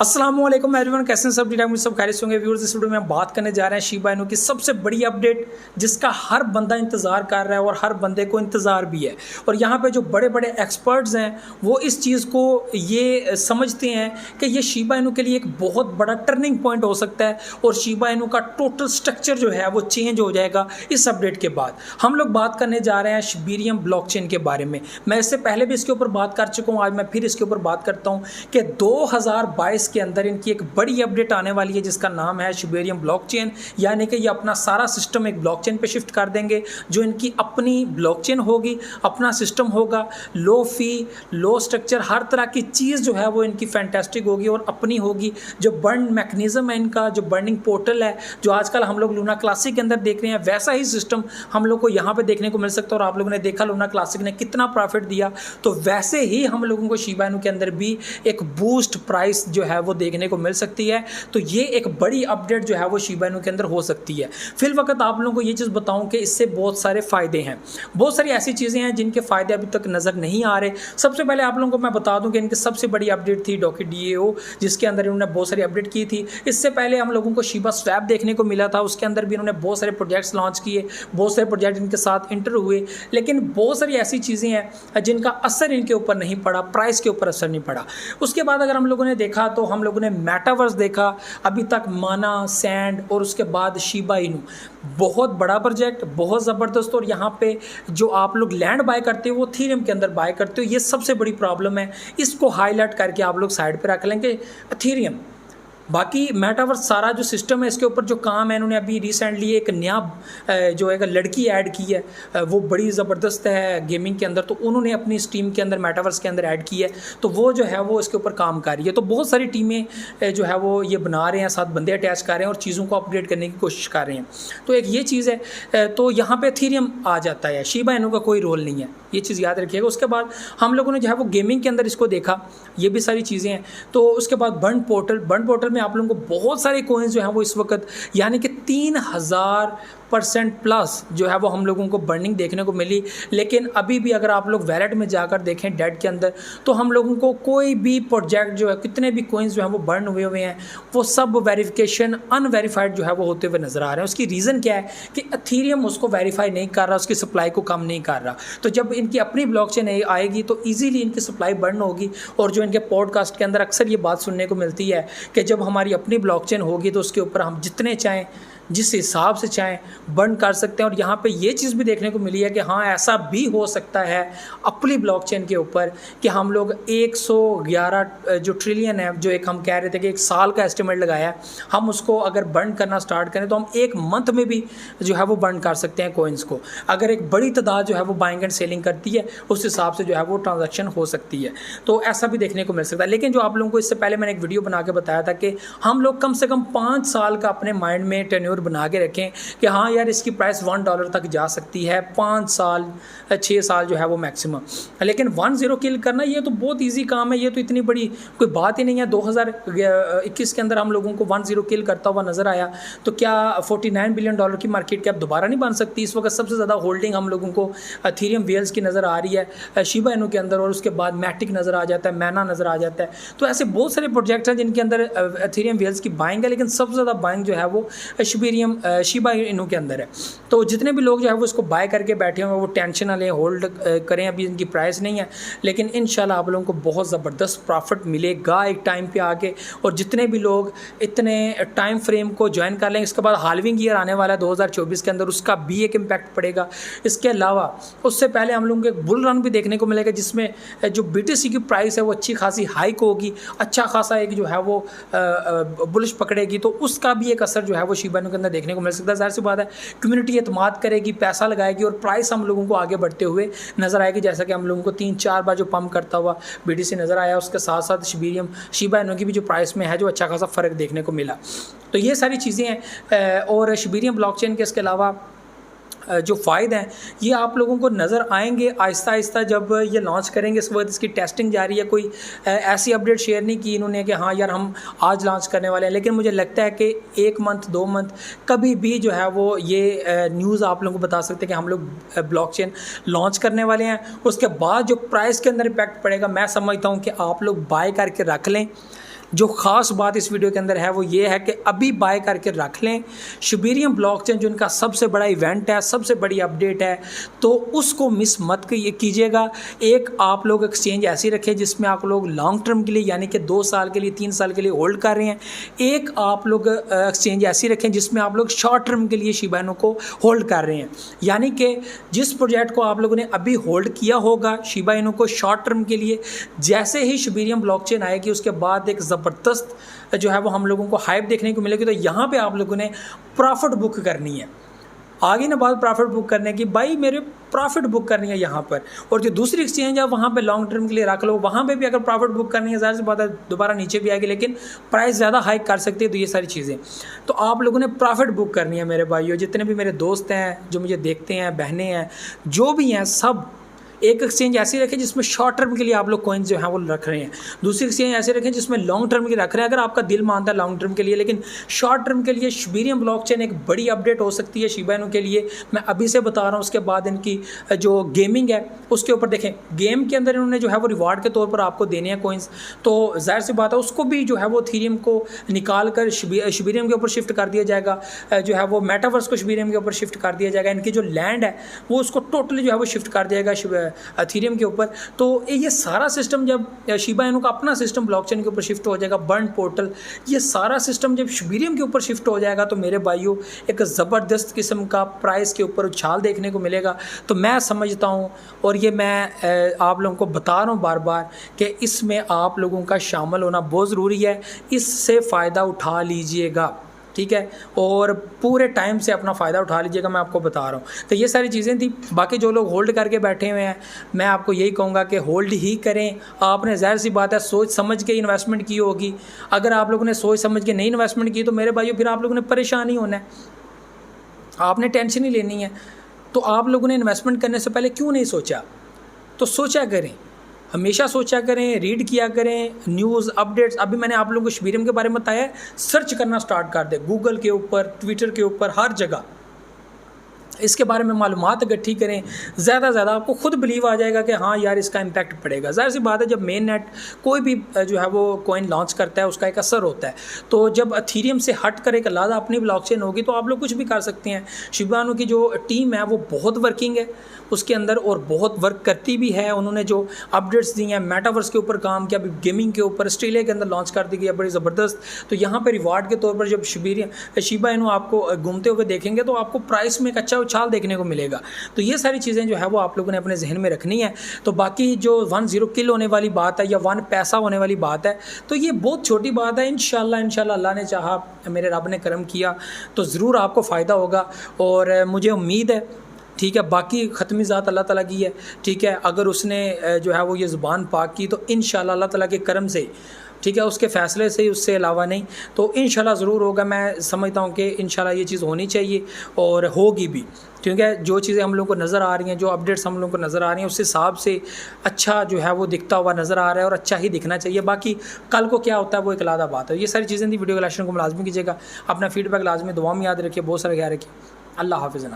अस्सलाम वालेकुम एवरीवन, कैसे हैं सब? ठीक सब खैरियत होंगे व्यूअर्स। इस वीडियो में हम बात करने जा रहे हैं शिबा इनू की सबसे बड़ी अपडेट, जिसका हर बंदा इंतज़ार कर रहा है और हर बंदे को इंतज़ार भी है। और यहाँ पे जो बड़े बड़े एक्सपर्ट्स हैं वो इस चीज़ को ये समझते हैं कि ये शिबा इनू के लिए एक बहुत बड़ा टर्निंग पॉइंट हो सकता है और शिबा इनू का टोटल स्ट्रक्चर जो है वो चेंज हो जाएगा इस अपडेट के बाद। हम लोग बात करने जा रहे हैं शिबेरियम ब्लॉकचेन के बारे में। मैं इससे पहले भी इसके ऊपर बात कर चुका हूँ, आज मैं फिर इसके ऊपर बात करता हूँ कि 2022 के अंदर इनकी एक बड़ी अपडेट आने वाली है जिसका नाम है शिबेरियम ब्लॉकचेन। यानी कि ये अपना सारा सिस्टम एक ब्लॉकचेन पे शिफ्ट कर देंगे, जो इनकी अपनी ब्लॉकचेन होगी, अपना सिस्टम होगा, लो फी, लो स्ट्रक्चर, हर तरह की चीज़ जो है वो इनकी फैंटास्टिक होगी और अपनी होगी। जो बर्न मैकेनिज्म है इनका, जो बर्निंग पोर्टल है, जो आजकल हम लोग लूना क्लासिक के अंदर देख रहे हैं, वैसा ही सिस्टम हम लोग को यहाँ पे देखने को मिल सकता है। और आप लोगों ने देखा लूना क्लासिक ने कितना प्रॉफिट दिया, तो वैसे ही हम लोगों को शिबा इनू के अंदर भी एक बूस्ट प्राइस जो है वो देखने को मिल सकती है। तो ये एक बड़ी अपडेट जो है वो शिबा इनू के अंदर हो सकती है। फिल वक्त आप लोगों को ये चीज़ बताऊं कि इससे बहुत सारे फ़ायदे हैं, बहुत सारी ऐसी चीज़ें हैं जिनके फ़ायदे अभी तक नज़र नहीं आ रहे। सबसे पहले आप लोगों को मैं बता दूं कि इनकी सबसे बड़ी अपडेट थी डॉकी DAO, जिसके अंदर इन्होंने बहुत सारी अपडेट की थी। इससे पहले हम लोगों को शिबा स्वैप देखने को मिला था, उसके अंदर भी इन्होंने बहुत सारे प्रोजेक्ट्स लॉन्च किए, बहुत सारे प्रोजेक्ट इनके साथ इंटर हुए, लेकिन बहुत सारी ऐसी चीज़ें हैं जिनका असर इनके ऊपर नहीं पड़ा, प्राइस के ऊपर असर नहीं पड़ा। उसके बाद अगर हम लोगों ने देखा तो हम लोगों ने मेटावर्स देखा, अभी तक माना, सैंड और उसके बाद शिबा इनू, बहुत बड़ा प्रोजेक्ट, बहुत ज़बरदस्त। और यहाँ पे जो आप लोग लैंड बाय करते हो वो थीरियम के अंदर बाय करते हो, ये सबसे बड़ी प्रॉब्लम है। इसको हाईलाइट करके आप लोग साइड पे रख लेंगे थीरियम। बाकी मेटावर्स सारा जो सिस्टम है इसके ऊपर जो काम है, इन्होंने अभी रिसेंटली एक नया जो एक लड़की ऐड की है, वो बड़ी ज़बरदस्त है गेमिंग के अंदर, तो उन्होंने अपनी स्टीम के अंदर मेटावर्स के अंदर ऐड की है, तो वो जो है वो इसके ऊपर काम कर रही है। तो बहुत सारी टीमें जो है वो ये बना रहे हैं, साथ बंदे अटैच कर रहे हैं और चीज़ों को अपडेट करने की कोशिश कर रहे हैं। तो एक ये चीज़ है, तो यहाँ पर थीरियम आ जाता है, शिबा इनू का कोई रोल नहीं है, ये चीज़ याद रखिएगा। उसके बाद हम लोगों ने जो है वो गेमिंग के अंदर इसको देखा, ये भी सारी चीज़ें हैं। तो उसके बाद बर्न पोर्टल में आप लोगों को बहुत सारे कॉइन्स जो हैं वो इस वक्त यानी कि 3000% प्लस जो है वो हम लोगों को बर्निंग देखने को मिली। लेकिन अभी भी अगर आप लोग वैलेट में जाकर देखें डेड के अंदर, तो हम लोगों को कोई भी प्रोजेक्ट जो है, कितने भी कॉइन्स जो हैं वो बर्न हुए हुए हैं, वो सब वेरिफिकेशन अनवेरीफाइड जो है वो होते हुए नज़र आ रहे हैं। उसकी रीज़न क्या है कि एथेरियम उसको वेरीफाई नहीं कर रहा, उसकी सप्लाई को कम नहीं कर रहा। तो जब इनकी अपनी ब्लॉकचेन आएगी तो ईजीली इनकी सप्लाई बर्न होगी। और जो इनके पॉडकास्ट के अंदर अक्सर ये बात सुनने को मिलती है कि जब हमारी अपनी ब्लॉकचेन होगी तो उसके ऊपर हम जितने चाहें, जिस हिसाब से चाहें बर्न कर सकते हैं। और यहाँ पे ये चीज़ भी देखने को मिली है कि हाँ, ऐसा भी हो सकता है अपनी ब्लॉकचेन के ऊपर कि हम लोग 111 जो ट्रिलियन है, जो एक हम कह रहे थे कि एक साल का एस्टिमेट लगाया है, हम उसको अगर बर्न करना स्टार्ट करें तो हम एक मंथ में भी जो है वो बर्न कर सकते हैं कॉइन्स को। अगर एक बड़ी तादाद जो है वो बाइंग एंड सेलिंग करती है, उस हिसाब से जो है वो ट्रांजेक्शन हो सकती है। तो ऐसा भी देखने को मिल सकता है। लेकिन जो आप लोगों को इससे पहले मैंने एक वीडियो बना के बताया था कि हम लोग कम से कम 5 साल का अपने माइंड में टेन्योर बना के रखें कि हाँ यार, इसकी प्राइस $1 तक जा सकती है, 5 साल 6 साल जो है वो मैक्सिमम। लेकिन 10 किल करना ये तो बहुत इजी काम है, ये तो इतनी बड़ी कोई बात ही नहीं है। 2021 के अंदर हम लोगों को 10 किल करता हुआ नज़र आया, तो क्या $49 बिलियन की मार्केट कैप दोबारा नहीं बन सकती? इस वक्त सबसे ज़्यादा होल्डिंग हम लोगों को एथेरियम वेल्स की नज़र आ रही है शिबा इनू के अंदर, और उसके बाद मैटिक नज़र आ जाता है, मैना नज़र आ जाता है। तो ऐसे बहुत सारे प्रोजेक्ट हैं जिनके अंदर एथेरियम वेल्स की बाइंग है, लेकिन सबसे ज़्यादा बाइंग जो है वो शिबा इनू के अंदर है। तो जितने भी लोग जो है वो इसको बाय करके बैठे हुए हैं वो टेंशन ना लें, होल्ड करें, अभी इनकी प्राइस नहीं है, लेकिन इंशाल्लाह आप लोगों को बहुत ज़बरदस्त प्रॉफिट मिलेगा एक टाइम पे आके। और जितने भी लोग इतने टाइम फ्रेम को ज्वाइन कर लें, इसके बाद हाल्विंग ईयर आने वाला है 2024 के अंदर, उसका भी एक इम्पैक्ट पड़ेगा। इसके अलावा उससे पहले हम लोगों को एक बुल रन भी देखने को मिलेगा, जिसमें जो BTC की प्राइस है वो अच्छी खासी हाइक होगी, अच्छा खासा एक जो है वो बुलिश पकड़ेगी, तो उसका भी एक असर जो है वो शिबा इनू के अंदर देखने को मिल सकता है। ज़ाहिर सी बात है, कम्युनिटी एतमाद करेगी, पैसा लगाएगी और प्राइस हम लोगों को आगे बढ़ते हुए नज़र आएगी, जैसा कि हम लोगों को 3-4 बार जो पंप करता हुआ BTC नज़र आया। उसके साथ साथ शिबा इनू की भी जो प्राइस में है जो अच्छा खासा फ़र्क देखने को मिला। तो ये सारी चीज़ें हैं। और शिबेरियम ब्लॉकचेन के इसके अलावा जो फ़ायदे हैं ये आप लोगों को नज़र आएंगे आहिस्ता आहिस्ता जब ये लॉन्च करेंगे। इस वक्त इसकी टेस्टिंग जारी है, कोई ऐसी अपडेट शेयर नहीं की इन्होंने कि हाँ यार हम आज लॉन्च करने वाले हैं। लेकिन मुझे लगता है कि 1 मंथ 2 मंथ कभी भी जो है वो ये न्यूज़ आप लोगों को बता सकते हैं कि हम लोग ब्लॉकचेन लॉन्च करने वाले हैं। उसके बाद जो प्राइस के अंदर इम्पैक्ट पड़ेगा, मैं समझता हूँ कि आप लोग बाय करके रख लें। जो ख़ास बात इस वीडियो के अंदर है वो ये है कि अभी बाय करके रख लें। शिबेरियम ब्लॉकचेन जो इनका सबसे बड़ा इवेंट है, सबसे बड़ी अपडेट है, तो उसको मिस मत कीजिएगा। एक आप लोग एक्सचेंज ऐसी रखें जिसमें आप लोग लॉन्ग टर्म के लिए यानी कि 2 साल के लिए 3 साल के लिए होल्ड कर रहे हैं। एक आप लोग एक्सचेंज ऐसी रखें जिसमें आप लोग शॉर्ट टर्म के लिए शिबा इनू को होल्ड कर रहे हैं, यानी कि जिस प्रोजेक्ट को आप लोगों ने अभी होल्ड किया होगा शिबा इनू को शॉर्ट टर्म के लिए, जैसे ही शिबेरियम ब्लॉकचेन आएगी उसके बाद एक ज़बरदस्त जो है वो हम लोगों को हाइप देखने को मिलेगी। तो यहाँ पे आप लोगों ने प्रॉफिट बुक करनी है। आगे ना बात प्रॉफिट बुक करने की, भाई मेरे प्रॉफिट बुक करनी है यहाँ पर। और जो दूसरी एक्सचेंज है वहाँ पे लॉन्ग टर्म के लिए रख लो, वहाँ पे भी अगर प्रॉफिट बुक करनी है ज़ाहिर सी बात है दोबारा नीचे भी आएगी, लेकिन प्राइस ज़्यादा हाइक कर सकती है। तो ये सारी चीज़ें तो आप लोगों ने प्रॉफिट बुक करनी है मेरे भाइयों। जितने भी मेरे दोस्त हैं जो मुझे देखते हैं, बहनें हैं, जो भी हैं, सब एक एक्सचेंज ऐसी रखें जिसमें शॉर्ट टर्म के लिए आप लोग कॉइन्स जो हैं वो रख रहे हैं, दूसरी एक्सचेंज ऐसे रखें जिसमें लॉन्ग टर्म के लिए रख रहे हैं। अगर आपका दिल मानता है लॉन्ग टर्म के लिए, लेकिन शॉर्ट टर्म के लिए शिबेरियम ब्लॉकचेन एक बड़ी अपडेट हो सकती है शिबा इनू के लिए, मैं अभी से बता रहा हूँ। उसके बाद इनकी जो गेमिंग है उसके ऊपर देखें, गेम के अंदर इन्होंने जो है वो रिवार्ड के तौर पर आपको देने हैं कॉइन्स, तो जाहिर सी बात है उसको भी जो है वो इथेरियम को निकाल कर शिबेरियम के ऊपर शिफ्ट कर दिया जाएगा, जो है वो मेटावर्स को शिबेरियम के ऊपर शिफ्ट कर दिया जाएगा। इनकी जो लैंड है वो उसको टोटली जो है वो शिफ्ट कर दिया जाएगा इथेरियम के ऊपर। तो ये सारा सिस्टम जब शिबा इनू का अपना सिस्टम ब्लॉकचेन के ऊपर शिफ्ट हो जाएगा, बर्न पोर्टल, ये सारा सिस्टम जब शिबेरियम के ऊपर शिफ्ट हो जाएगा तो मेरे भाइयों एक ज़बरदस्त किस्म का प्राइस के ऊपर उछाल देखने को मिलेगा। तो मैं समझता हूँ, और ये मैं आप लोगों को बता रहा हूँ बार बार, कि इसमें आप लोगों का शामिल होना बहुत ज़रूरी है। इससे फ़ायदा उठा लीजिएगा, ठीक है, और पूरे टाइम से अपना फ़ायदा उठा लीजिएगा, मैं आपको बता रहा हूँ। तो ये सारी चीज़ें थी। बाकी जो लोग होल्ड करके बैठे हुए हैं, मैं आपको यही कहूँगा कि होल्ड ही करें। आपने ज़ाहिर सी बात है सोच समझ के इन्वेस्टमेंट की होगी। अगर आप लोगों ने सोच समझ के नहीं इन्वेस्टमेंट की तो मेरे भाइयों फिर आप लोगों ने परेशान ही होना है, आपने टेंशन ही लेनी है। तो आप लोगों ने इन्वेस्टमेंट करने से पहले क्यों नहीं सोचा? तो सोचा करें, हमेशा सोचा करें, रीड किया करें, न्यूज़ अपडेट्स। अभी मैंने आप लोगों को शिबेरियम के बारे में बताया, सर्च करना स्टार्ट कर दे गूगल के ऊपर, ट्विटर के ऊपर, हर जगह इसके बारे में मालूमात इकट्ठी करें। ज़्यादा से ज़्यादा आपको खुद बिलीव आ जाएगा कि हाँ यार इसका इम्पैक्ट पड़ेगा। ज़ाहिर सी बात है जब मेन नेट कोई भी जो है वो कॉइन लॉन्च करता है उसका एक असर होता है। तो जब इथेरियम से हट कर एक अलग अपनी ब्लॉकचेन होगी तो आप लोग कुछ भी कर सकते हैं। शिबा इनू की जो टीम है वो बहुत वर्किंग है उसके अंदर, और बहुत वर्क करती भी है। उन्होंने जो अपडेट्स दी हैं, मेटावर्स के ऊपर काम किया, अभी गेमिंग के ऊपर ऑस्ट्रेलिया के अंदर लॉन्च कर दी गई है, बड़ी ज़बरदस्त। तो यहाँ पर रिवार्ड के तौर पर जब शिबा इनू आपको घूमते हुए देखेंगे तो आपको प्राइस में एक अच्छा उछाल देखने को मिलेगा। तो ये सारी चीज़ें जो है वो आप लोगों ने अपने जहन में रखनी है। तो बाकी जो 10 किल होने वाली बात है या 1 पैसा होने वाली बात है, तो ये बहुत छोटी बात है। इंशाल्लाह अल्लाह ने चाहा, मेरे रब ने करम किया तो ज़रूर आपको फ़ायदा होगा, और मुझे उम्मीद है, ठीक है। बाकी ख़त्मी ज़ात अल्लाह ताला की है, ठीक है। अगर उसने जो है वो ये ज़ुबान पाक की तो इंशाल्लाह अल्लाह ताला के करम से, ठीक है, उसके फ़ैसले से ही, उससे अलावा नहीं, तो इंशाल्लाह ज़रूर होगा। मैं समझता हूँ कि इंशाल्लाह ये चीज़ होनी चाहिए और होगी भी, क्योंकि जो चीज़ें हम लोग को नज़र आ रही हैं, जो अपडेट्स हम लोग को नज़र आ रही हैं, उस हिसाब से अच्छा जो है वो दिखता हुआ नज़र आ रहा है और अच्छा ही दिखना चाहिए। बाकी कल को क्या होता है वो एक अलग बात है। ये सारी चीज़ें थी। वीडियो को लाइक को लाजमी कीजिएगा, अपना फीडबैक लाजमी दुआ में याद रखिए, बहुत सारा ख्याल रखिए। अल्लाह हाफ़िज़।